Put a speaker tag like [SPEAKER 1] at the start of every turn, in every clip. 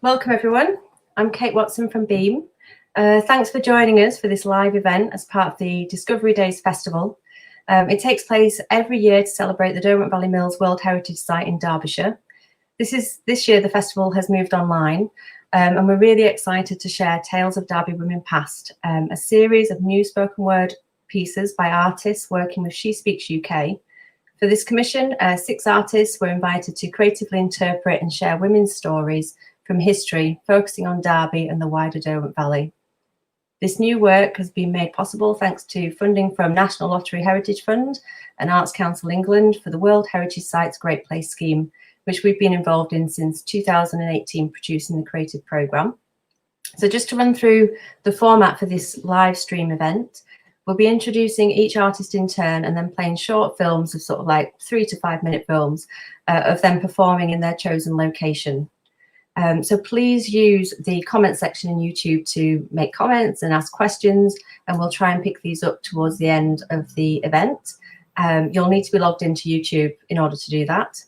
[SPEAKER 1] Welcome everyone. I'm Kate Watson from Beam. Thanks for joining us for this live event as part of the Discovery Days Festival. It takes place every year to celebrate the Derwent Valley Mills World Heritage Site in Derbyshire. This year the festival has moved online, and we're really excited to share Tales of Derby Women Past, a series of new spoken word pieces by artists working with She Speaks UK. For this commission, 6 artists were invited to creatively interpret and share women's stories from history, focusing on Derby and the wider Derwent Valley. This new work has been made possible thanks to funding from National Lottery Heritage Fund and Arts Council England for the World Heritage Sites Great Place scheme, which we've been involved in since 2018, producing the creative programme. So just to run through the format for this live stream event, we'll be introducing each artist in turn and then playing short films of sort of like 3 to 5 minute films of them performing in their chosen location. So please use the comment section in YouTube to make comments and ask questions, and we'll try and pick these up towards the end of the event. You'll need to be logged into YouTube in order to do that.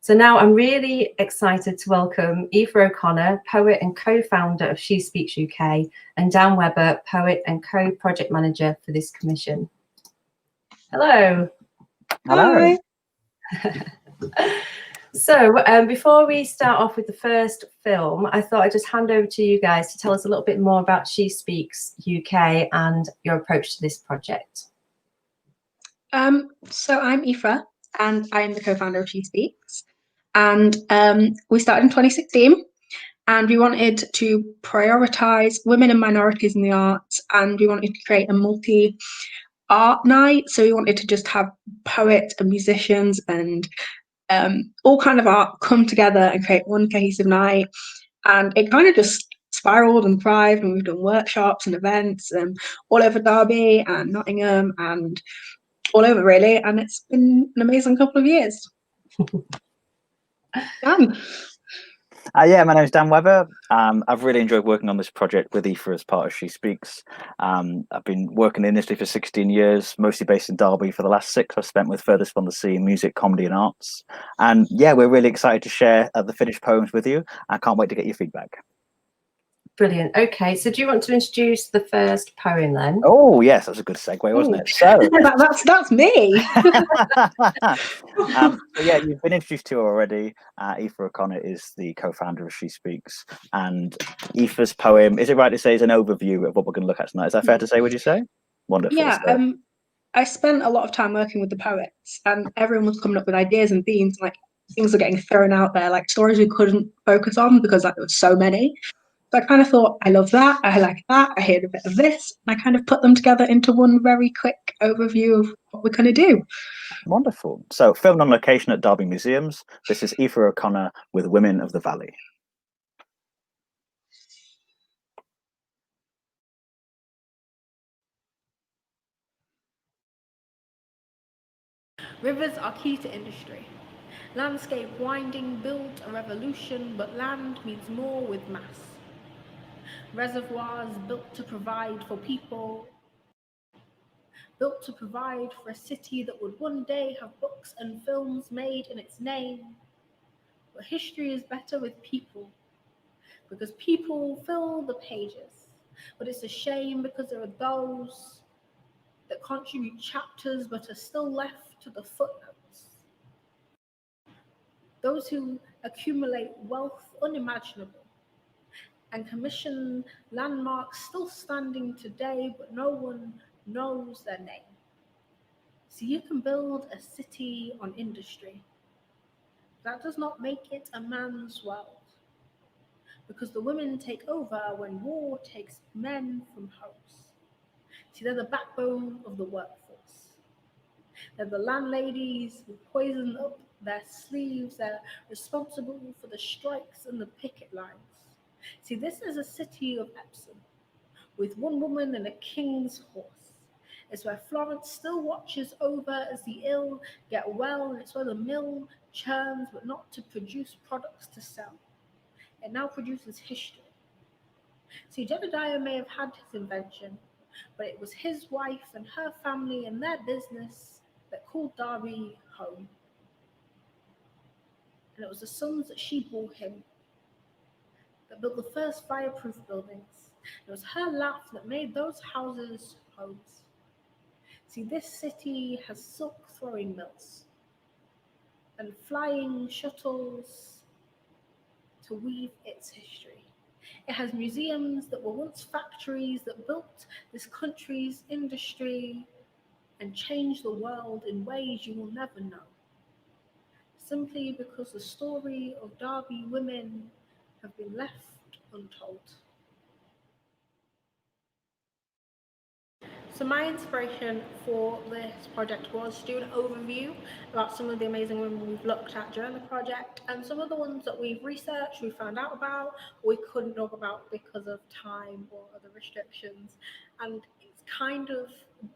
[SPEAKER 1] So now I'm really excited to welcome Aoife O'Connor, poet and co-founder of She Speaks UK, and Dan Webber, poet and co-project manager for this commission. Hello.
[SPEAKER 2] Hello.
[SPEAKER 1] So before we start off with the first film, I thought I'd just hand over to you guys to tell us a little bit more about She Speaks UK and your approach to this project.
[SPEAKER 2] So I'm Aoife, and I'm the co-founder of She Speaks. And we started in 2016, and we wanted to prioritise women and minorities in the arts, and we wanted to create a multi-art night. So we wanted to just have poets and musicians and all kind of art come together and create one cohesive night. And it kind of just spiraled and thrived, and we've done workshops and events all over Derby and Nottingham and all over really, and it's been an amazing couple of years. Dan.
[SPEAKER 3] Yeah, my name is Dan Webber. I've really enjoyed working on this project with Aoife as part of She Speaks. I've been working in the industry for 16 years, mostly based in Derby. For the last 6 I've spent with Furthest on the Sea, music, comedy and arts. And yeah, we're really excited to share the finished poems with you. I can't wait to get your feedback.
[SPEAKER 1] Brilliant. Okay, so do you want to introduce the first poem then?
[SPEAKER 3] Oh yes, that's a good segue, wasn't it? So
[SPEAKER 2] that's me.
[SPEAKER 3] So yeah, you've been introduced to her already. Aoife O'Connor is the co-founder of She Speaks, and Aoife's poem, is it right to say, is an overview of what we're going to look at tonight? Is that fair to say, would you say? Wonderful.
[SPEAKER 2] Yeah, I spent a lot of time working with the poets, and everyone was coming up with ideas and themes, like things were getting thrown out there, like stories we couldn't focus on because like, there were so many. So I kind of thought, I love that, I like that, I heard a bit of this, and I kind of put them together into one very quick overview of what we're going to do.
[SPEAKER 3] Wonderful. So filmed on location at Derby Museums, this is Aoife O'Connor with Women of the Valley.
[SPEAKER 4] Rivers are key to industry. Landscape winding built a revolution, but land means more with mass. Reservoirs built to provide for people, built to provide for a city that would one day have books and films made in its name. But history is better with people, because people fill the pages. But it's a shame because there are those that contribute chapters but are still left to the footnotes. Those who accumulate wealth unimaginable and commission landmarks still standing today, but no one knows their name. So you can build a city on industry. That does not make it a man's world, because the women take over when war takes men from homes. See, they're the backbone of the workforce. They're the landladies who poison up their sleeves. They're responsible for the strikes and the picket lines. See, this is a city of Epsom, with one woman and a king's horse. It's where Florence still watches over as the ill get well, and it's where the mill churns, but not to produce products to sell. It now produces history. See, Jedediah may have had his invention, but it was his wife and her family and their business that called Derby home. And it was the sons that she bore him that that built the first fireproof buildings. It was her laugh that made those houses homes. See, this city has silk throwing mills and flying shuttles to weave its history. It has museums that were once factories that built this country's industry and changed the world in ways you will never know. Simply because the story of Derby women have been left untold. So my inspiration for this project was to do an overview about some of the amazing women we've looked at during the project and some of the ones that we've researched, we found out about, or we couldn't talk about because of time or other restrictions. And it's kind of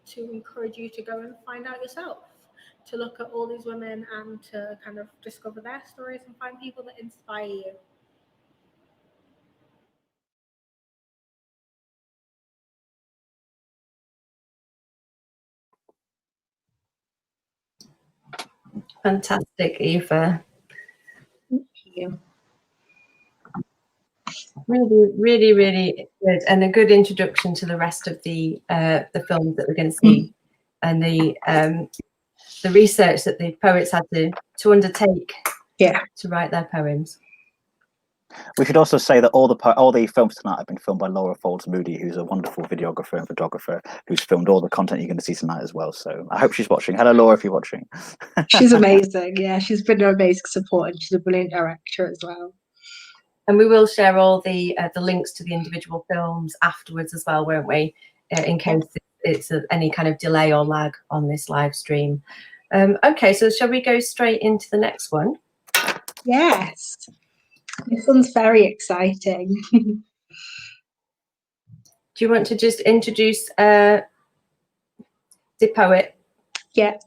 [SPEAKER 4] to encourage you to go and find out yourself, to look at all these women and to kind of discover their stories and find people that inspire you.
[SPEAKER 1] Fantastic, Aoife.
[SPEAKER 2] Thank you.
[SPEAKER 1] Really, really, really good, and a good introduction to the rest of the films that we're going to see, and the research that the poets had to undertake to write their poems.
[SPEAKER 3] We should also say that all the films tonight have been filmed by Laura Folds Moody, who's a wonderful videographer and photographer who's filmed all the content you're going to see tonight as well. So I hope she's watching. Hello, Laura, if you're watching.
[SPEAKER 2] She's amazing. Yeah, she's been an amazing support, and she's a brilliant director as well.
[SPEAKER 1] And we will share all the links to the individual films afterwards as well, won't we? In case it's any kind of delay or lag on this live stream. Okay, so shall we go straight into the next one?
[SPEAKER 2] Yes. This one's very exciting.
[SPEAKER 1] Do you want to just introduce the poet?
[SPEAKER 2] Yeah.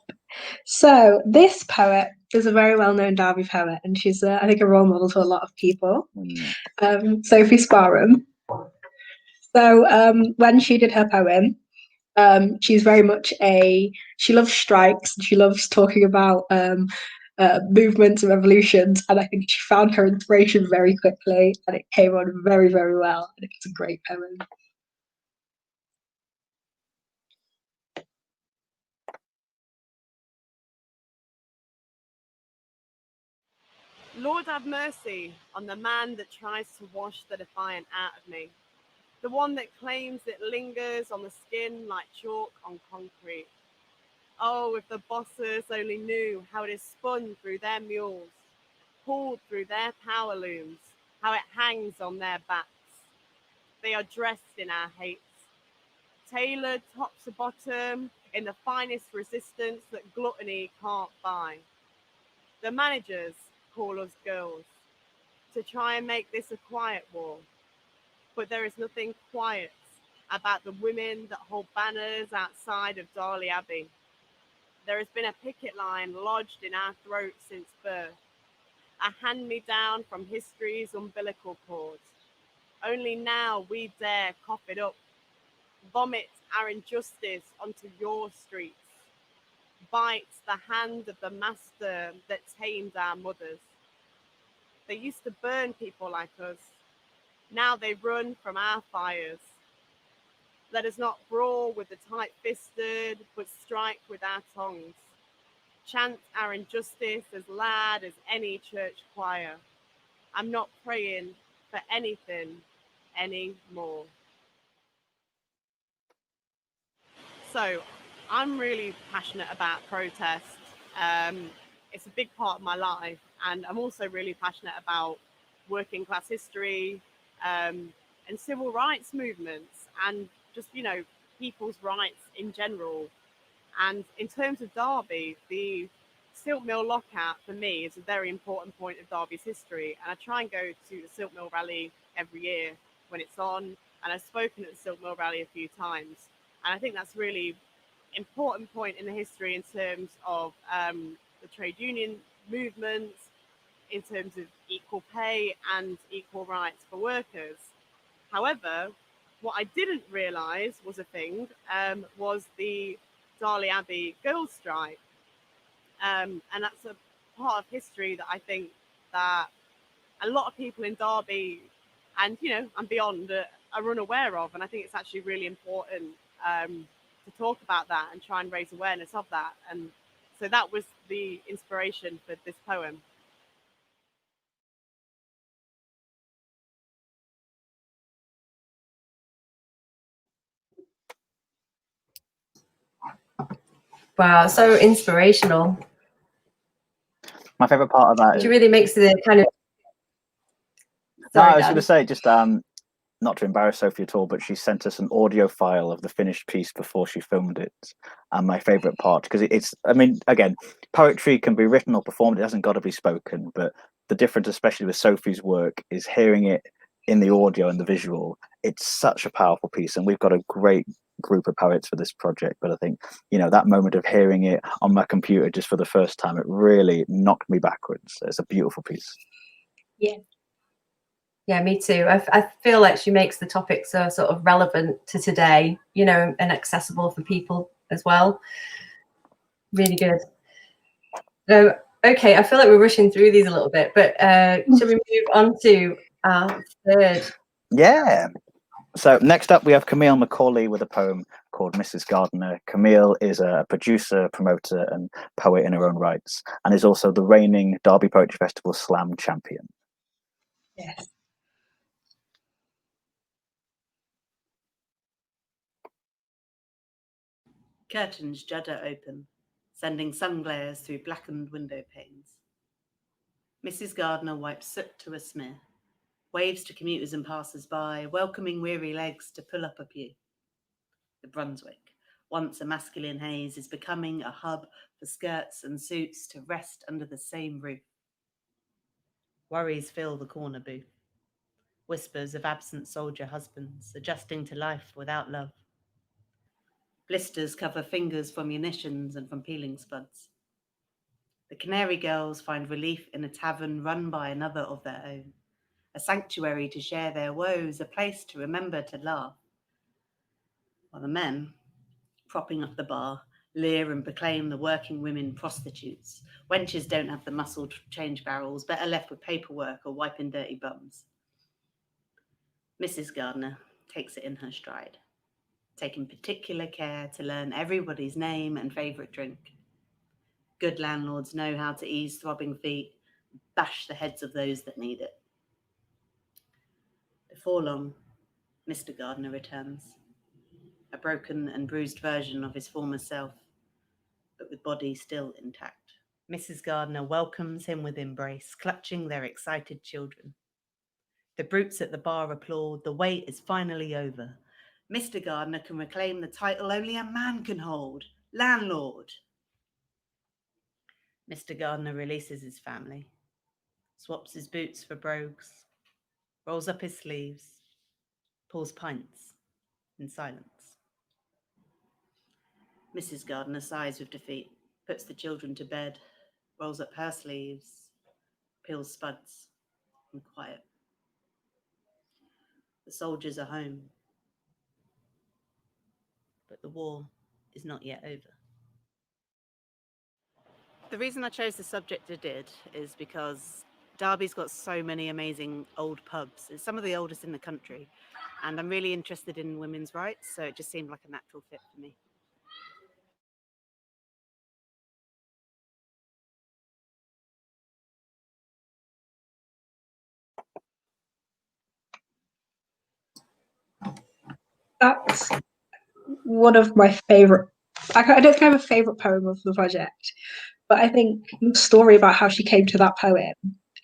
[SPEAKER 2] So this poet is a very well-known Derby poet, and she's, I think, a role model to a lot of people. Sophie Sparham. So when she did her poem, she's very much she loves strikes, and she loves talking about movements and revolutions, and I think she found her inspiration very quickly, and it came on very, very well. I think it's a great poem.
[SPEAKER 5] Lord, have mercy on the man that tries to wash the defiant out of me, the one that claims it lingers on the skin like chalk on concrete. Oh, if the bosses only knew how it is spun through their mules, pulled through their power looms, how it hangs on their backs. They are dressed in our hates, tailored top to bottom in the finest resistance that gluttony can't buy. The managers call us girls to try and make this a quiet war, but there is nothing quiet about the women that hold banners outside of Darley Abbey. There has been a picket line lodged in our throats since birth, a hand-me-down from history's umbilical cord. Only now we dare cough it up, vomit our injustice onto your streets, bite the hand of the master that tamed our mothers. They used to burn people like us. Now they run from our fires. Let us not brawl with the tight-fisted, but strike with our tongues. Chant our injustice as loud as any church choir. I'm not praying for anything anymore. So I'm really passionate about protest. It's a big part of my life, and I'm also really passionate about working class history and civil rights movements and just, people's rights in general. And in terms of Derby, the Silk Mill lockout for me is a very important point of Derby's history. And I try and go to the Silk Mill rally every year when it's on. And I've spoken at the Silk Mill rally a few times. And I think that's really important point in the history in terms of the trade union movement, in terms of equal pay and equal rights for workers. However, what I didn't realise was a thing was the Darley Abbey girls' strike. And that's a part of history that I think that a lot of people in Derby and and beyond are unaware of. And I think it's actually really important to talk about that and try and raise awareness of that. And so that was the inspiration for this poem.
[SPEAKER 1] Wow, so inspirational.
[SPEAKER 3] My favorite part of that
[SPEAKER 1] She really makes the kind of. Sorry,
[SPEAKER 3] I was
[SPEAKER 1] Dan.
[SPEAKER 3] going to say, just not to embarrass Sophie at all, but she sent us an audio file of the finished piece before she filmed it. And my favorite part, because it's, I mean, again, poetry can be written or performed, it hasn't got to be spoken, but the difference, especially with Sophie's work, is hearing it in the audio and the visual. It's such a powerful piece, and we've got a great group of poets for this project. But I think, that moment of hearing it on my computer just for the first time, it really knocked me backwards. It's a beautiful piece.
[SPEAKER 1] Yeah, me too. I feel like she makes the topics so sort of relevant to today, and accessible for people as well. Really good. So, okay, I feel like we're rushing through these a little bit, but shall we move on to our third?
[SPEAKER 3] Yeah. So next up, we have Camille McCawley with a poem called Mrs. Gardener. Camille is a producer, promoter, and poet in her own rights, and is also the reigning Derby Poetry Festival Slam champion.
[SPEAKER 2] Yes.
[SPEAKER 6] Curtains judder open, sending sun glares through blackened window panes. Mrs. Gardener wipes soot to a smear, waves to commuters and passers-by, welcoming weary legs to pull up a pew. The Brunswick, once a masculine haze, is becoming a hub for skirts and suits to rest under the same roof. Worries fill the corner booth. Whispers of absent soldier husbands, adjusting to life without love. Blisters cover fingers from munitions and from peeling spuds. The Canary Girls find relief in a tavern run by another of their own, a sanctuary to share their woes, a place to remember to laugh. While the men, propping up the bar, leer and proclaim the working women prostitutes. Wenches don't have the muscle to change barrels, better left with paperwork or wiping dirty bums. Mrs. Gardener takes it in her stride, taking particular care to learn everybody's name and favourite drink. Good landlords know how to ease throbbing feet, bash the heads of those that need it. Before long, Mr. Gardener returns, a broken and bruised version of his former self, but with body still intact. Mrs. Gardener welcomes him with embrace, clutching their excited children. The brutes at the bar applaud. The wait is finally over. Mr. Gardener can reclaim the title only a man can hold, landlord. Mr. Gardener releases his family, swaps his boots for brogues, rolls up his sleeves, pours pints in silence. Mrs. Gardener sighs with defeat, puts the children to bed, rolls up her sleeves, peels spuds in quiet. The soldiers are home, but the war is not yet over. The reason I chose the subject I did is because Derby's got so many amazing old pubs. It's some of the oldest in the country, and I'm really interested in women's rights, so it just seemed like a natural fit for me.
[SPEAKER 2] That's one of my favourite. I don't think I have a favourite poem of the project, but I think the story about how she came to that poem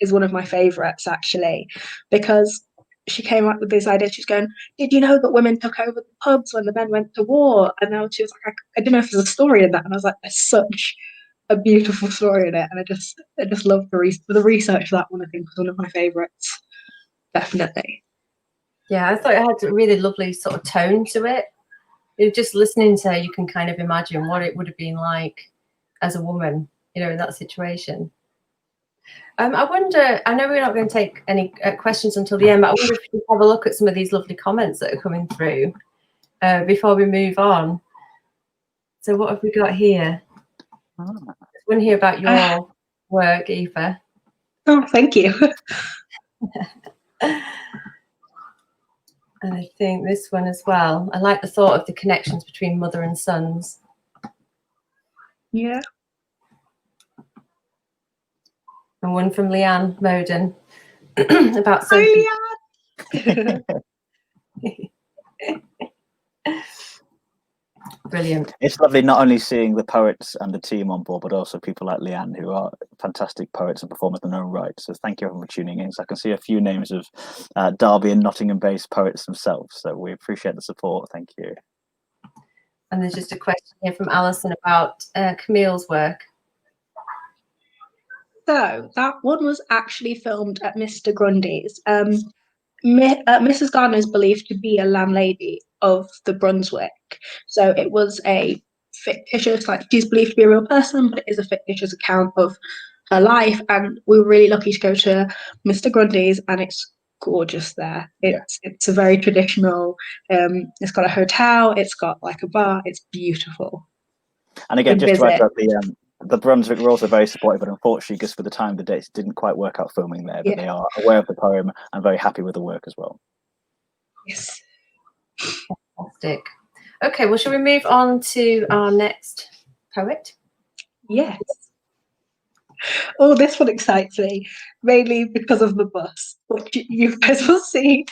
[SPEAKER 2] is one of my favourites, actually, because she came up with this idea. She's going, "Did you know that women took over the pubs when the men went to war?" And now she was like, "I didn't know if there's a story in that." And I was like, "There's such a beautiful story in it," and I just love the research for that one. I think was one of my favourites, definitely.
[SPEAKER 1] Yeah, I thought it had a really lovely sort of tone to it. Just listening to her, you can kind of imagine what it would have been like as a woman, in that situation. I wonder, I know we're not going to take any questions until the end, but I wonder if you could have a look at some of these lovely comments that are coming through before we move on. So what have we got here? I want to hear about your work, Aoife.
[SPEAKER 2] Oh, thank you.
[SPEAKER 1] And I think this one as well. I like the thought of the connections between mother and sons.
[SPEAKER 2] Yeah.
[SPEAKER 1] And one from Leanne Moden about
[SPEAKER 2] Hi,
[SPEAKER 1] Sophie.
[SPEAKER 2] Leanne.
[SPEAKER 1] Brilliant.
[SPEAKER 3] It's lovely not only seeing the poets and the team on board, but also people like Leanne, who are fantastic poets and performers in their own right. So thank you everyone for tuning in. So I can see a few names of Derby and Nottingham-based poets themselves. So we appreciate the support. Thank you.
[SPEAKER 1] And there's just a question here from Alison about Camille's work.
[SPEAKER 2] So that one was actually filmed at Mr. Grundy's. Mrs. Garner is believed to be a landlady of the Brunswick. So it was a fictitious, like she's believed to be a real person, but it is a fictitious account of her life. And we were really lucky to go to Mr. Grundy's, and it's gorgeous there. It's a very traditional, it's got a hotel, it's got like a bar, it's beautiful.
[SPEAKER 3] And again, just to add that the Brunswick were also very supportive, but unfortunately, just for the time, the dates didn't quite work out filming there. But they are aware of the poem and very happy with the work as well.
[SPEAKER 2] Yes.
[SPEAKER 1] Fantastic. Okay, well, shall we move on to our next poet?
[SPEAKER 2] Yes. Oh, this one excites me, mainly because of the bus, which you guys will see.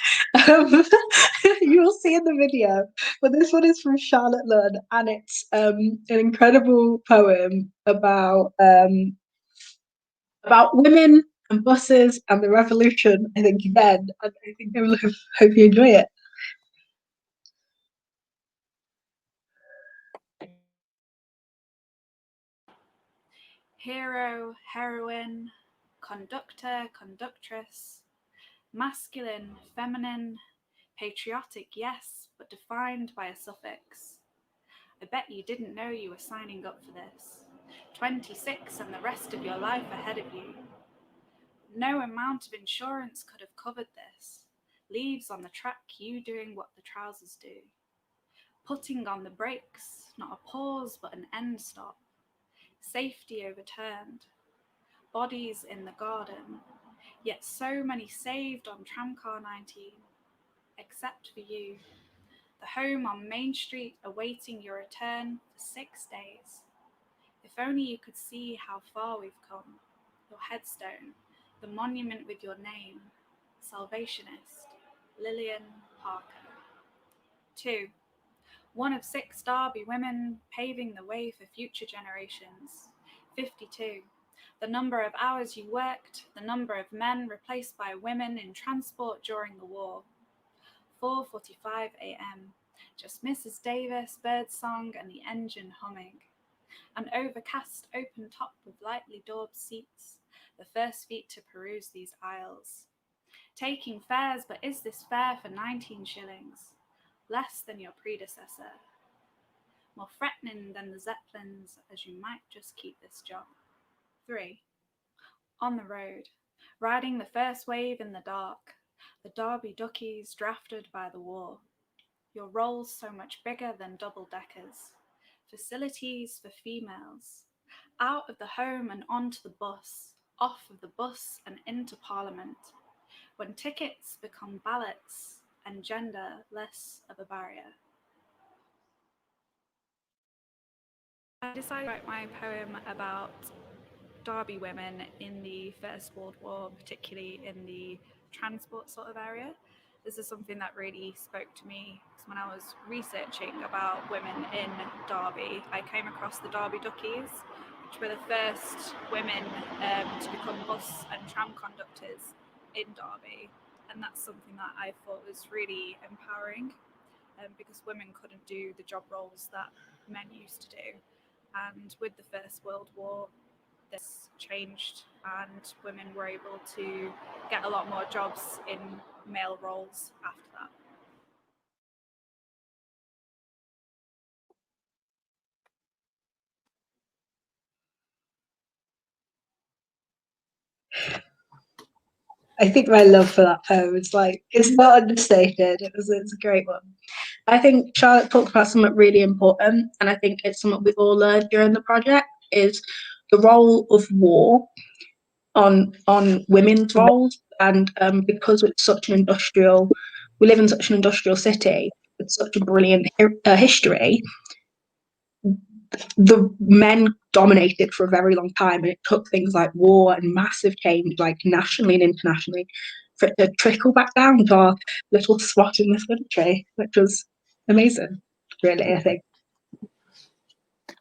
[SPEAKER 2] You will see in the video. But this one is from Charlotte Lunn, and it's an incredible poem about women and buses and the revolution, I think, then. And I think I will hope you enjoy it.
[SPEAKER 7] Hero, heroine, conductor, conductress, masculine, feminine, patriotic, yes, but defined by a suffix. I bet you didn't know you were signing up for this. 26 and the rest of your life ahead of you. No amount of insurance could have covered this. Leaves on the track, you doing what the trousers do. Putting on the brakes, not a pause but an end stop. Safety overturned. Bodies in the garden, yet so many saved on tramcar 19, except for you. The home on Main Street awaiting your return for 6 days. If only you could see how far we've come. Your headstone, the monument with your name, Salvationist, Lillian Parker. 2. One of 6 Derby women paving the way for future generations. 52. The number of hours you worked, the number of men replaced by women in transport during the war. 4:45 a.m. Just Mrs. Davis, birdsong, and the engine humming. An overcast open top with lightly daubed seats, the first feet to peruse these aisles. Taking fares, but is this fare for 19 shillings? Less than your predecessor. More threatening than the Zeppelins, as you might just keep this job. 3. On the road, riding the first wave in the dark, the Derby Duckies drafted by the war. Your roles so much bigger than double-deckers. Facilities for females. Out of the home and onto the bus, off of the bus and into Parliament. When tickets become ballots and gender less of a barrier. I decided to write my poem about Derby women in the First World War, particularly in the transport sort of area. This is something that really spoke to me because when I was researching about women in Derby, I came across the Derby Duckies, which were the first women to become bus and tram conductors in Derby. And that's something that I thought was really empowering because women couldn't do the job roles that men used to do. And with the First World War, this changed and women were able to get a lot more jobs in male roles after that.
[SPEAKER 2] I think my love for that poem is it's not understated. It's a great one. I think Charlotte talked about something really important, and I think it's something we all learned during the project, is the role of war on women's roles. And because it's such an industrial we live in such an industrial city with such a brilliant history. The men dominated for a very long time, and it took things like war and massive change, like nationally and internationally, for it to trickle back down to our little spot in this country, which was amazing, really, I think.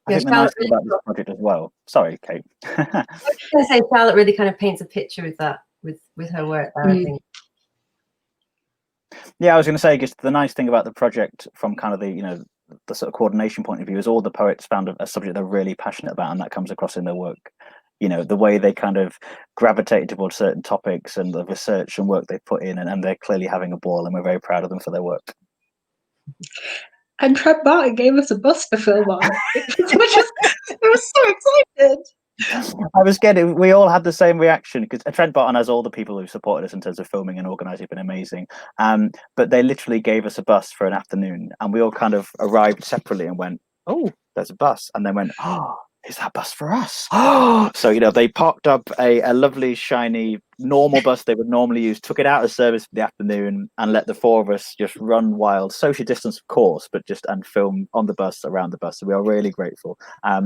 [SPEAKER 3] I think the nice thing about this project as well. Sorry, Kate.
[SPEAKER 1] I was going to say Charlotte really kind of paints a picture with that, with her work there, I think.
[SPEAKER 3] Yeah, I was going to say, just the nice thing about the project from kind of the the sort of coordination point of view is all the poets found a subject they're really passionate about, and that comes across in their work. The way they kind of gravitated towards certain topics and the research and work they put in, and they're clearly having a ball, and we're very proud of them for their work.
[SPEAKER 2] And Fraser-Martin gave us a bus to film on. I was so excited.
[SPEAKER 3] We all had the same reaction, because Trent Barton has all the people who supported us in terms of filming and organising have been amazing. But they literally gave us a bus for an afternoon, and we all kind of arrived separately and went, "Oh, there's a bus," and then went, "Oh, is that bus for us?" So they parked up a lovely, shiny, normal bus they would normally use, took it out of service for the afternoon, and let the four of us just run wild, social distance of course, but and film on the bus, around the bus. So we are really grateful.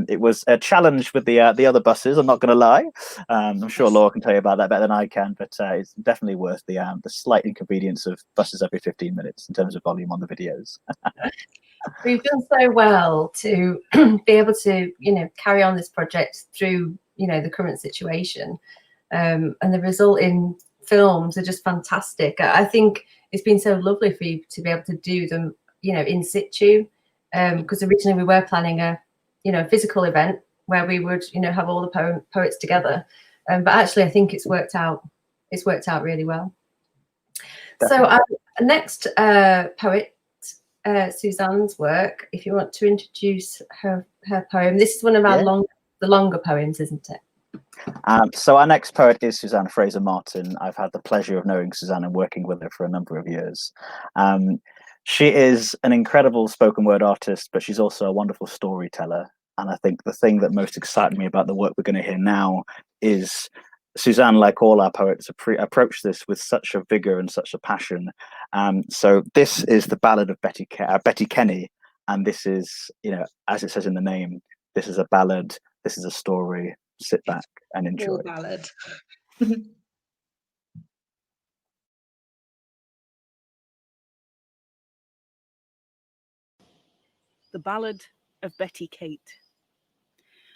[SPEAKER 3] It was a challenge with the other buses, I'm not going to lie. I'm sure Laura can tell you about that better than I can, but it's definitely worth the slight inconvenience of buses every 15 minutes in terms of volume on the videos.
[SPEAKER 1] We've done so well to be able to, carry on this project through, the current situation. And the resulting films are just fantastic. I think it's been so lovely for you to be able to do them, in situ. Because originally we were planning a, physical event where we would, have all the poets together. But actually, I think it's worked out. It's worked out really well. Definitely. So next poet. Suzanne's work, if you want to introduce her poem. This is one of our longer poems, isn't it?
[SPEAKER 3] So our next poet is Suzanne Fraser-Martin. I've had the pleasure of knowing Suzanne and working with her for a number of years. She is an incredible spoken word artist, but she's also a wonderful storyteller. And I think the thing that most excited me about the work we're going to hear now is Suzanne, like all our poets, approached this with such a vigor and such a passion. So this is the ballad of Betty Kenny, and this is, as it says in the name, this is a ballad. This is a story. Sit back and enjoy.
[SPEAKER 2] Ballad.
[SPEAKER 8] The Ballad of Betty Kate.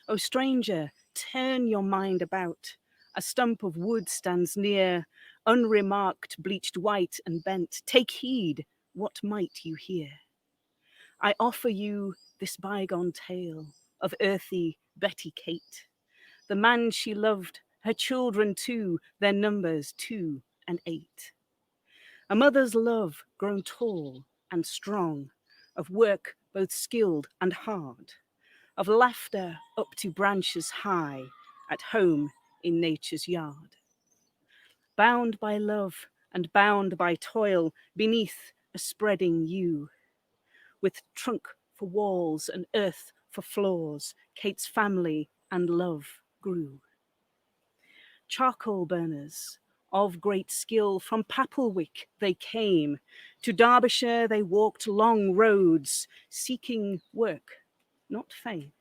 [SPEAKER 8] O stranger, turn your mind about. A stump of wood stands near, unremarked, bleached white and bent. Take heed, what might you hear? I offer you this bygone tale of earthy Betty Kate. The man she loved, her children too, their numbers 2 and 8. A mother's love grown tall and strong, of work both skilled and hard, of laughter up to branches high, at home in nature's yard. Bound by love and bound by toil, beneath a spreading yew, with trunk for walls and earth for floors, Kate's family and love grew. Charcoal burners of great skill, from Papelwick they came. To Derbyshire they walked long roads, seeking work, not fame.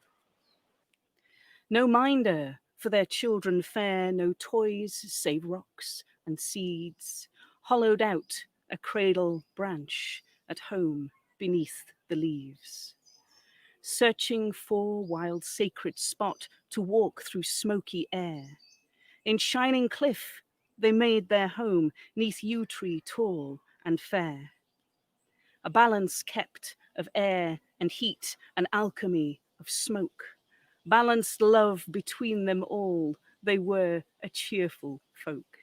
[SPEAKER 8] No minder for their children fair, no toys save rocks and seeds, hollowed out a cradle branch at home beneath the leaves. Searching for wild sacred spot to walk through smoky air. In shining cliff they made their home, 'neath yew tree tall and fair. A balance kept of air and heat, an alchemy of smoke. Balanced love between them all, they were a cheerful folk.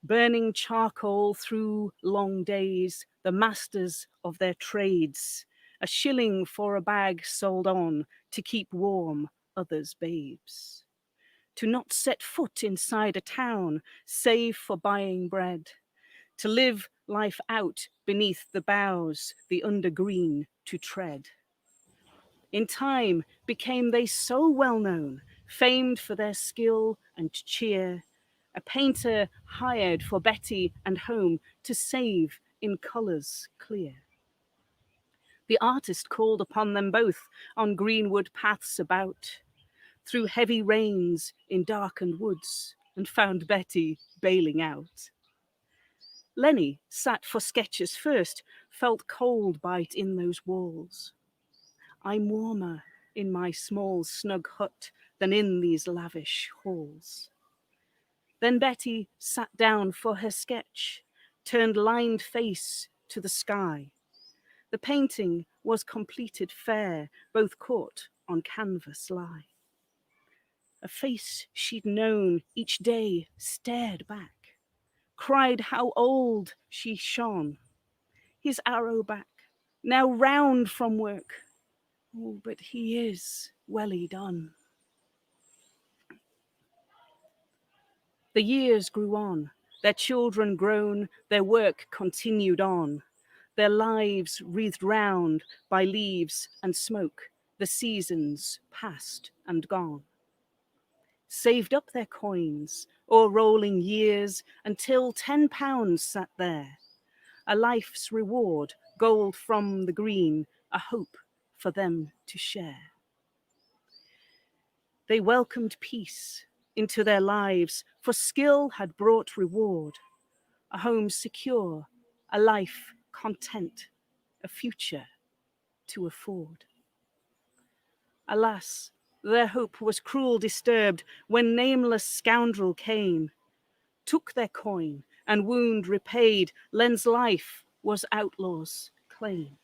[SPEAKER 8] Burning charcoal through long days, the masters of their trades, a shilling for a bag sold on, to keep warm others' babes. To not set foot inside a town, save for buying bread. To live life out beneath the boughs, the undergreen to tread. In time became they so well known, famed for their skill and cheer. A painter hired for Betty and home to save in colours clear. The artist called upon them both on greenwood paths about, through heavy rains in darkened woods, and found Betty bailing out. Lenny sat for sketches first, felt cold bite in those walls. I'm warmer in my small snug hut than in these lavish halls. Then Betty sat down for her sketch, turned lined face to the sky. The painting was completed fair, both caught on canvas lie. A face she'd known each day stared back, cried how old she shone. His arrow back, now round from work. Oh, but he is welly done. The years grew on, their children grown, their work continued on. Their lives wreathed round by leaves and smoke, the seasons past and gone. Saved up their coins, o'er rolling years, until £10 sat there. A life's reward, gold from the green, a hope for them to share. They welcomed peace into their lives, for skill had brought reward. A home secure, a life content, a future to afford. Alas, their hope was cruel disturbed when nameless scoundrel came, took their coin and wound repaid. Len's life was outlaw's claim.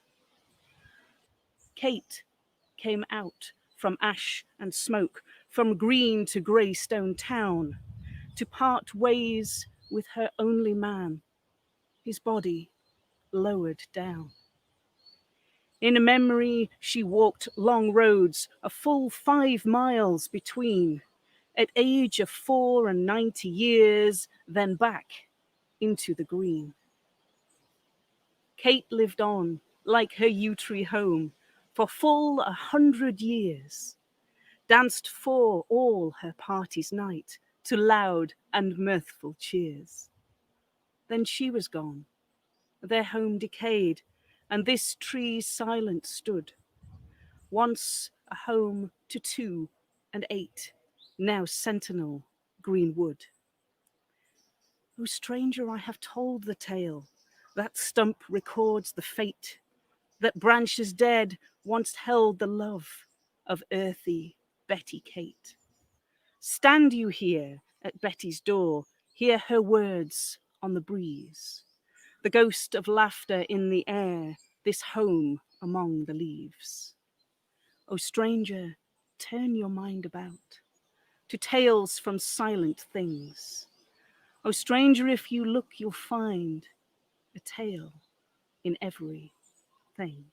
[SPEAKER 8] Kate came out from ash and smoke, from green to grey stone town, to part ways with her only man, his body lowered down. In memory she walked long roads, a full 5 miles between, at age of 94 years, then back into the green. Kate lived on like her yew tree home for full 100 years, danced for all her party's night to loud and mirthful cheers. Then she was gone, their home decayed, and this tree silent stood, once a home to 2 and 8, now sentinel green wood. O stranger, I have told the tale, that stump records the fate, that branches dead once held the love of earthy Betty Kate. Stand you here at Betty's door, hear her words on the breeze, the ghost of laughter in the air, this home among the leaves. O stranger, turn your mind about to tales from silent things. O stranger, if you look, you'll find a tale in every thing.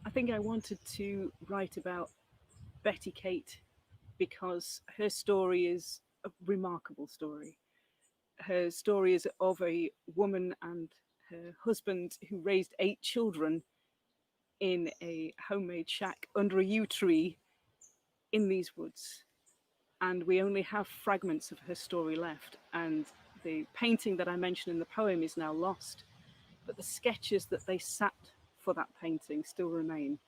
[SPEAKER 8] I think I wanted to write about Betty Kate because her story is a remarkable story. Her story is of a woman and her husband who raised 8 children in a homemade shack under a yew tree in these woods. And we only have fragments of her story left. And the painting that I mentioned in the poem is now lost. But the sketches that they sat for that painting still remain.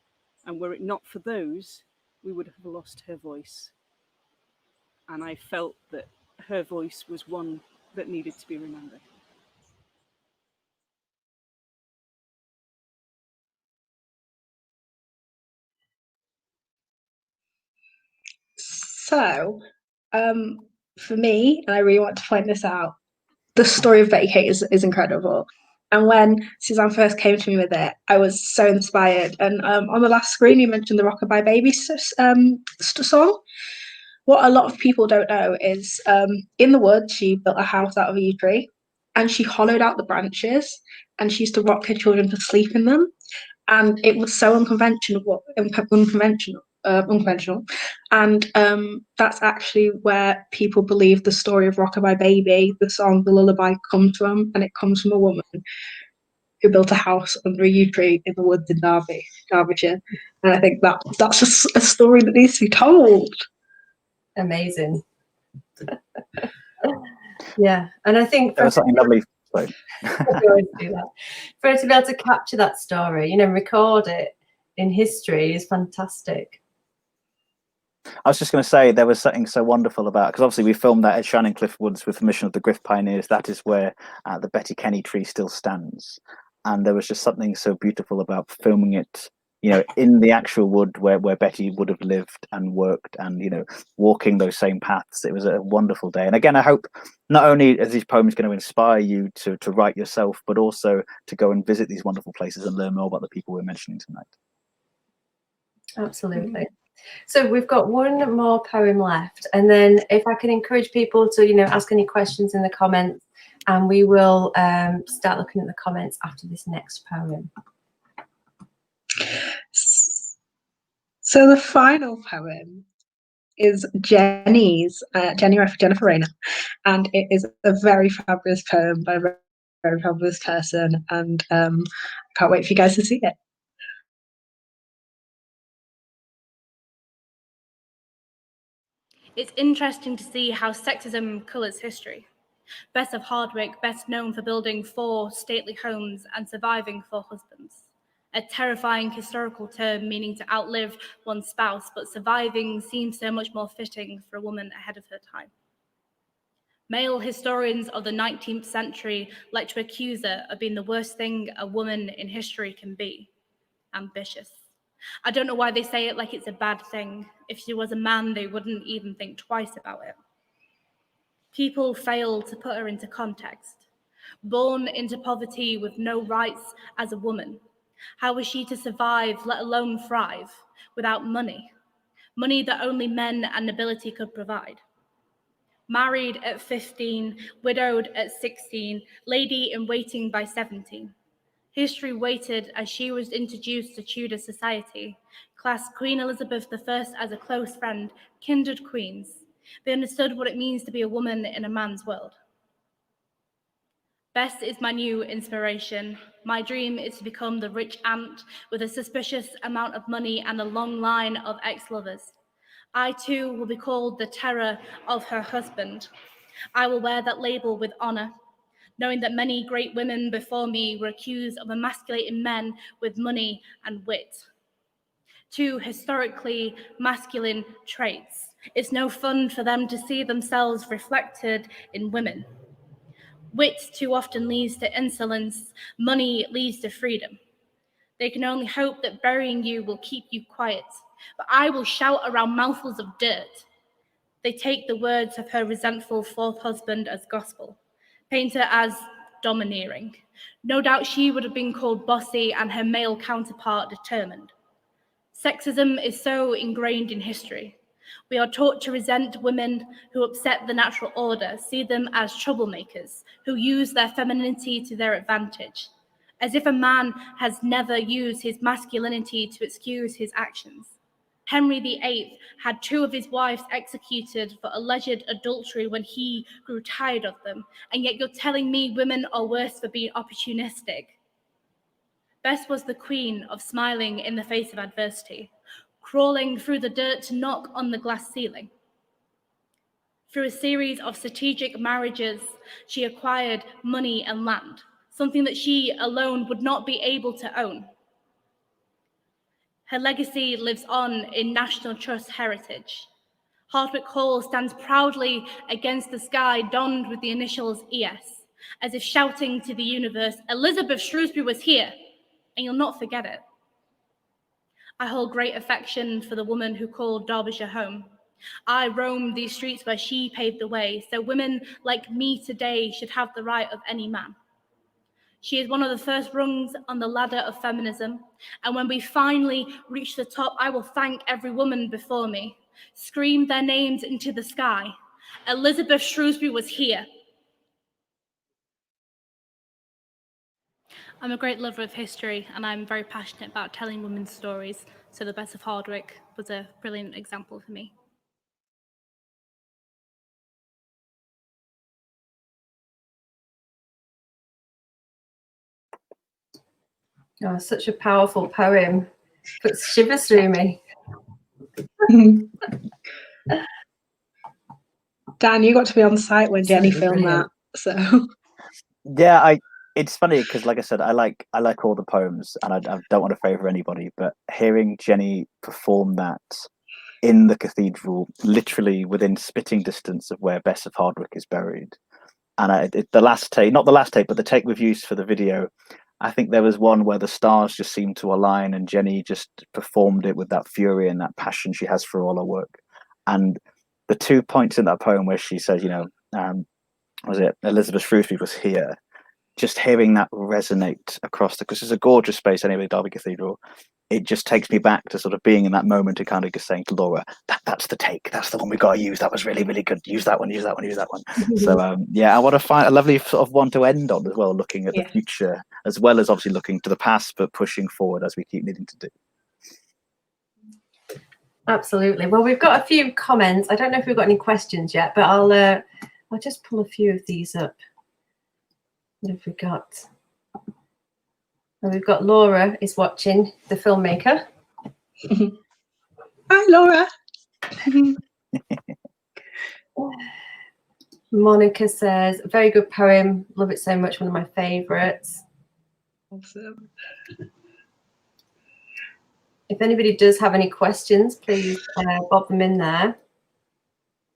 [SPEAKER 8] And were it not for those, we would have lost her voice. And I felt that her voice was one that needed to be remembered.
[SPEAKER 2] So, for me, and I really want to point this out, the story of Betty Kate is incredible. And when Suzanne first came to me with it, I was so inspired. And on the last screen, you mentioned the Rockabye Baby song. What a lot of people don't know is in the woods, she built a house out of a yew tree and she hollowed out the branches and she used to rock her children to sleep in them. And it was so unconventional. And that's actually where people believe the story of Rockabye Baby, the song, the lullaby, comes from. And it comes from a woman who built a house under a yew tree in the woods in Derbyshire. And I think that's a story that needs to be told.
[SPEAKER 1] Amazing. Yeah, and I think
[SPEAKER 3] there was something lovely. So.
[SPEAKER 1] We always do that. For her to be able to capture that story, record it in history is fantastic.
[SPEAKER 3] I was just going to say there was something so wonderful about, because obviously we filmed that at Shining Cliff Woods with permission of the Griff Pioneers. That is where the Betty Kenny tree still stands, and there was just something so beautiful about filming it, in the actual wood where Betty would have lived and worked, and walking those same paths. It was a wonderful day. And again, I hope not only are these poems going to inspire you to write yourself, but also to go and visit these wonderful places and learn more about the people we're mentioning tonight.
[SPEAKER 1] Absolutely. So we've got one more poem left, and then if I can encourage people to ask any questions in the comments, and we will start looking at the comments after this next poem.
[SPEAKER 2] So the final poem is Jenny's, Jennifer Raynor, and it is a very fabulous poem by a very, very fabulous person, and I can't wait for you guys to see it.
[SPEAKER 9] It's interesting to see how sexism colours history. Bess of Hardwick, best known for building 4 stately homes and surviving 4 husbands. A terrifying historical term meaning to outlive one's spouse, but surviving seems so much more fitting for a woman ahead of her time. Male historians of the 19th century like to accuse her of being the worst thing a woman in history can be: ambitious. I don't know why they say it like it's a bad thing. If she was a man, they wouldn't even think twice about it. People fail to put her into context. Born into poverty with no rights as a woman, how was she to survive, let alone thrive, without money? Money that only men and nobility could provide. Married at 15, widowed at 16, lady in waiting by 17. History waited as she was introduced to Tudor society, classed Queen Elizabeth I as a close friend, kindred queens. They understood what it means to be a woman in a man's world. Bess is my new inspiration. My dream is to become the rich aunt with a suspicious amount of money and a long line of ex-lovers. I too will be called the terror of her husband. I will wear that label with honor, knowing that many great women before me were accused of emasculating men with money and wit. 2 historically masculine traits. It's no fun for them to see themselves reflected in women. Wit too often leads to insolence, money leads to freedom. They can only hope that burying you will keep you quiet, but I will shout around mouthfuls of dirt. They take the words of her resentful 4th husband as gospel, paint her as domineering. No doubt she would have been called bossy and her male counterpart determined. Sexism is so ingrained in history. We are taught to resent women who upset the natural order, see them as troublemakers, who use their femininity to their advantage, as if a man has never used his masculinity to excuse his actions. Henry VIII had 2 of his wives executed for alleged adultery when he grew tired of them, and yet you're telling me women are worse for being opportunistic. Bess was the queen of smiling in the face of adversity, crawling through the dirt to knock on the glass ceiling. Through a series of strategic marriages, she acquired money and land, something that she alone would not be able to own. Her legacy lives on in National Trust heritage. Hardwick Hall stands proudly against the sky, donned with the initials ES, as if shouting to the universe, Elizabeth Shrewsbury was here, and you'll not forget it. I hold great affection for the woman who called Derbyshire home. I roamed these streets where she paved the way, so women like me today should have the right of any man. She is one of the first rungs on the ladder of feminism, and when we finally reach the top, I will thank every woman before me, scream their names into the sky. Elizabeth Shrewsbury was here. I'm a great lover of history, and I'm very passionate about telling women's stories, so the Bess of Hardwick was a brilliant example for me.
[SPEAKER 1] Oh, such a powerful poem. Puts shivers through me.
[SPEAKER 2] Dan, you got to be on site when Jenny
[SPEAKER 1] Absolutely
[SPEAKER 2] filmed
[SPEAKER 1] brilliant.
[SPEAKER 2] that, so.
[SPEAKER 3] Yeah, it's funny because, like I said, I like all the poems, and I don't want to favour anybody, but hearing Jenny perform that in the cathedral, literally within spitting distance of where Bess of Hardwick is buried, and the last take, not the last take, but the take we've used for the video, I think there was one where the stars just seemed to align, and Jenny just performed it with that fury and that passion she has for all her work. And the 2 points in that poem where she says, was it Elizabeth Shrewsbury was here? Just hearing that resonate across because it's a gorgeous space anyway, Derby Cathedral. It just takes me back to sort of being in that moment and kind of just saying to Laura, that's the take, that's the one we got to use. That was really, really good. Use that one, use that one, use that one. So yeah, I want to find a lovely sort of one to end on as well, looking at the future, as well as obviously looking to the past, but pushing forward as we keep needing to do.
[SPEAKER 1] Absolutely. Well, we've got a few comments. I don't know if we've got any questions yet, but I'll just pull a few of these up. What have we got? Well, we've got Laura is watching, the filmmaker.
[SPEAKER 2] Hi, Laura.
[SPEAKER 1] Monica says, very good poem. Love it so much. One of my favourites.
[SPEAKER 2] Awesome.
[SPEAKER 1] If anybody does have any questions, please bob them in there.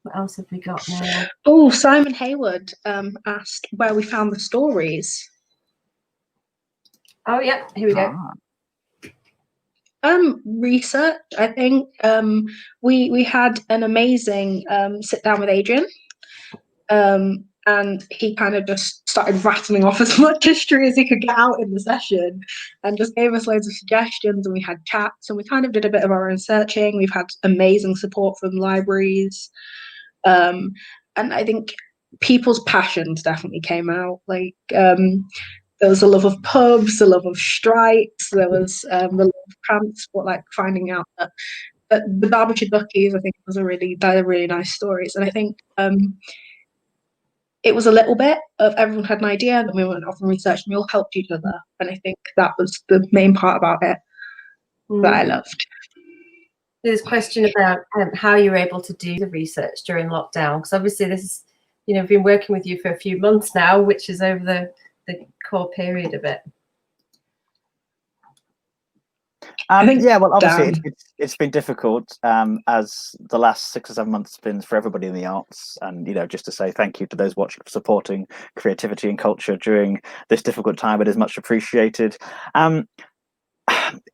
[SPEAKER 1] What else have we got now?
[SPEAKER 2] Oh, Simon Hayward asked where we found the stories.
[SPEAKER 1] Oh, yeah, here we go.
[SPEAKER 2] Research, I think. We had an amazing sit down with Adrian, and he kind of just started rattling off as much history as he could get out in the session, and just gave us loads of suggestions. And we had chats, and we kind of did a bit of our own searching. We've had amazing support from libraries, and I think people's passions definitely came out. Like there was a love of pubs, a love of strikes, there was the love of transport, like finding out that the Derbyshire Duckies, I think, they're really nice stories. And I think it was a little bit of everyone had an idea, and then we went off and researched, and we all helped each other. And I think that was the main part about it that I loved.
[SPEAKER 1] There's a question about how you were able to do the research during lockdown, because obviously this is, I've been working with you for a few months now, which is over the core period of it.
[SPEAKER 3] Yeah, well, obviously it's been difficult, as the last 6 or 7 months have been for everybody in the arts, and just to say thank you to those watching for supporting creativity and culture during this difficult time. It is much appreciated.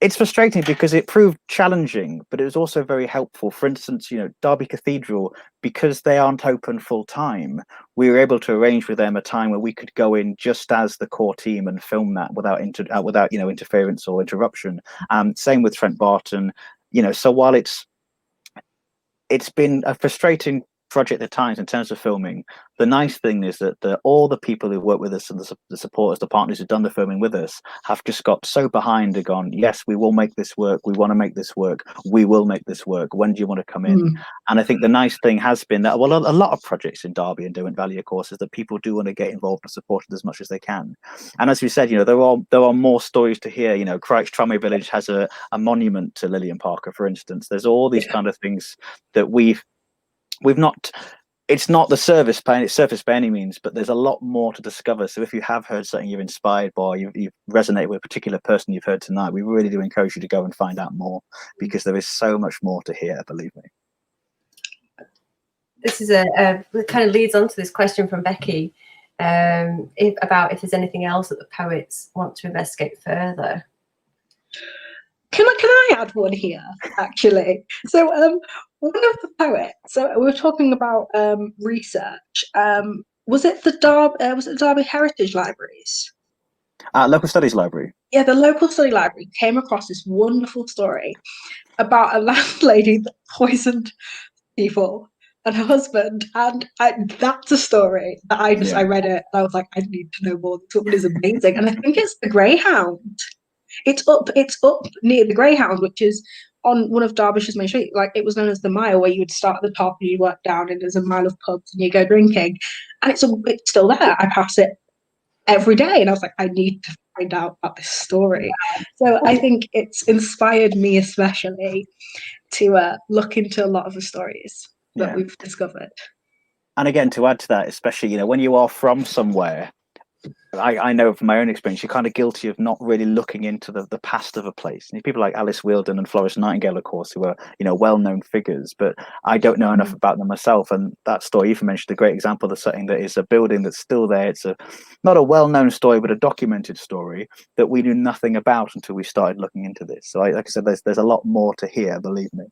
[SPEAKER 3] It's frustrating because it proved challenging, but it was also very helpful. For instance, Derby Cathedral, because they aren't open full time, we were able to arrange with them a time where we could go in just as the core team and film that without interference or interruption. Same with Trent Barton. So while it's been a frustrating project at times in terms of filming, the nice thing is that all the people who work with us and the supporters, the partners who've done the filming with us, have just got so behind and gone, yes, we will make this work, we want to make this work, we will make this work, when do you want to come in? And I think the nice thing has been that, well, a lot of projects in Derby and Derwent Valley, of course, is that people do want to get involved and support it as much as they can. And as we said, there are more stories to hear. Crouch Tramway Village has a monument to Lillian Parker, for instance. There's all these kind of things that we've not, it's not the surface by any means, but there's a lot more to discover. So if you have heard something you're inspired by, you've resonated with a particular person you've heard tonight, we really do encourage you to go and find out more, because there is so much more to hear, believe me.
[SPEAKER 1] This is it kind of leads on to this question from Becky, if there's anything else that the poets want to investigate further.
[SPEAKER 2] Can I add one here, actually? So one of the poets, so we were talking about research. Was it the Derby Heritage Libraries?
[SPEAKER 3] Local Studies Library.
[SPEAKER 2] Yeah, the Local Study Library came across this wonderful story about a landlady that poisoned people and her husband, and that's a story that I read it and I was like, I need to know more. This woman is amazing. And I think it's the Greyhound. It's up near the Greyhound, which is on one of Derbyshire's main streets. Like, it was known as the Mile, where you would start at the top and you work down, and there's a mile of pubs and you go drinking, and it's still there. I pass it every day, and I was like, I need to find out about this story. So I think it's inspired me especially to look into a lot of the stories that we've discovered.
[SPEAKER 3] And again, to add to that, especially when you are from somewhere, I know from my own experience, you're kind of guilty of not really looking into the past of a place. And people like Alice Wealdon and Florence Nightingale, of course, who are, you know, well-known figures, but I don't know enough about them myself. And that story you mentioned, a great example of something that is a building that's still there. It's not a well-known story, but a documented story that we knew nothing about until we started looking into this. So like I said, there's a lot more to hear, believe me.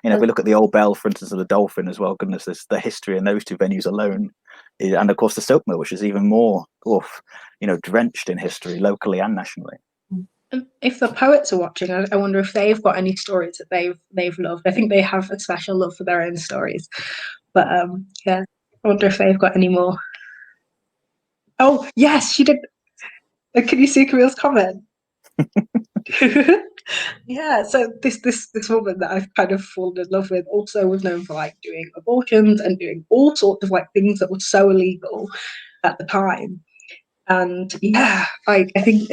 [SPEAKER 3] You know, if we look at the Old Bell, for instance, of the Dolphin as well, goodness, there's the history in those two venues alone. And of course, the Silk Mill, which is even more, you know, drenched in history, locally and nationally.
[SPEAKER 2] If the poets are watching, I wonder if they've got any stories that they've loved. I think they have a special love for their own stories. But yeah, I wonder if they've got any more. Oh, yes, she did. Can you see Camille's comment? Yeah, so this woman that I've kind of fallen in love with also was known for like doing abortions and doing all sorts of like things that were so illegal at the time. And yeah, I think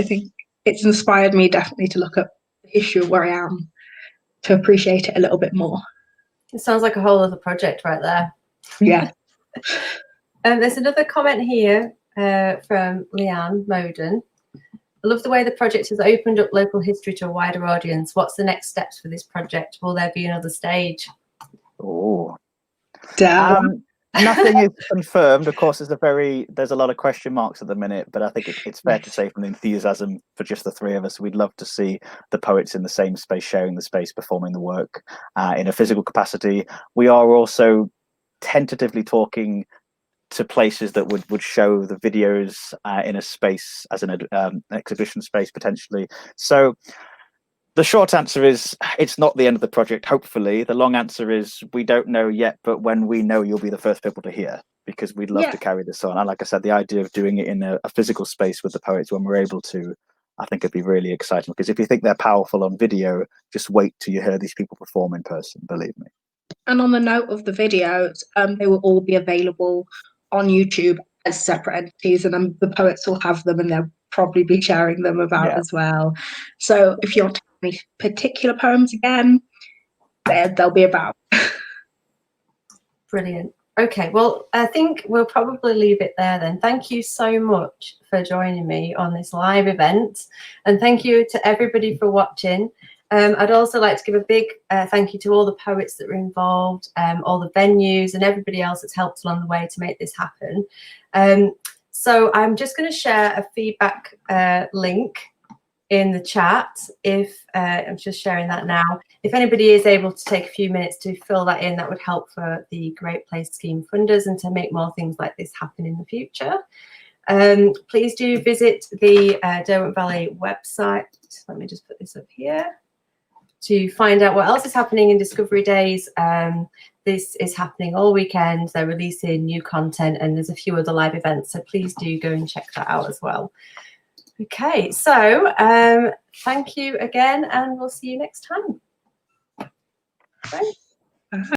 [SPEAKER 2] it's inspired me definitely to look at the history of where I am, to appreciate it a little bit more.
[SPEAKER 1] It sounds like a whole other project right there.
[SPEAKER 2] Yeah.
[SPEAKER 1] There's another comment here from Leanne Moden. I love the way the project has opened up local history to a wider audience. What's the next steps for this project? Will there be another stage?
[SPEAKER 3] Oh, nothing is confirmed. Of course, there's a lot of question marks at the minute, but I think it's fair to say from the enthusiasm for just the three of us, we'd love to see the poets in the same space, sharing the space, performing the work in a physical capacity. We are also tentatively talking to places that would show the videos in a space as an exhibition space potentially. So the short answer is it's not the end of the project, hopefully. The long answer is we don't know yet, but when we know, you'll be the first people to hear, because we'd love to carry this on. And like I said, the idea of doing it in a physical space with the poets when we're able to, I think it'd be really exciting, because if you think they're powerful on video, just wait till you hear these people perform in person, believe me.
[SPEAKER 2] And on the note of the videos, they will all be available on YouTube as separate entities, and the poets will have them and they'll probably be sharing them about as well. So if you want to hear any particular poems again, they'll be about.
[SPEAKER 1] Brilliant. Okay, well, I think we'll probably leave it there then. Thank you so much for joining me on this live event, and thank you to everybody for watching. I'd also like to give a big thank you to all the poets that were involved, all the venues and everybody else that's helped along the way to make this happen. So I'm just going to share a feedback link in the chat. If I'm just sharing that now. If anybody is able to take a few minutes to fill that in, that would help for the Great Place Scheme funders and to make more things like this happen in the future. Please do visit the Derwent Valley website. Let me just put this up here to find out what else is happening in Discovery Days. This is happening all weekend. They're releasing new content and there's a few other live events. So please do go and check that out as well. Okay, so thank you again and we'll see you next time. Bye.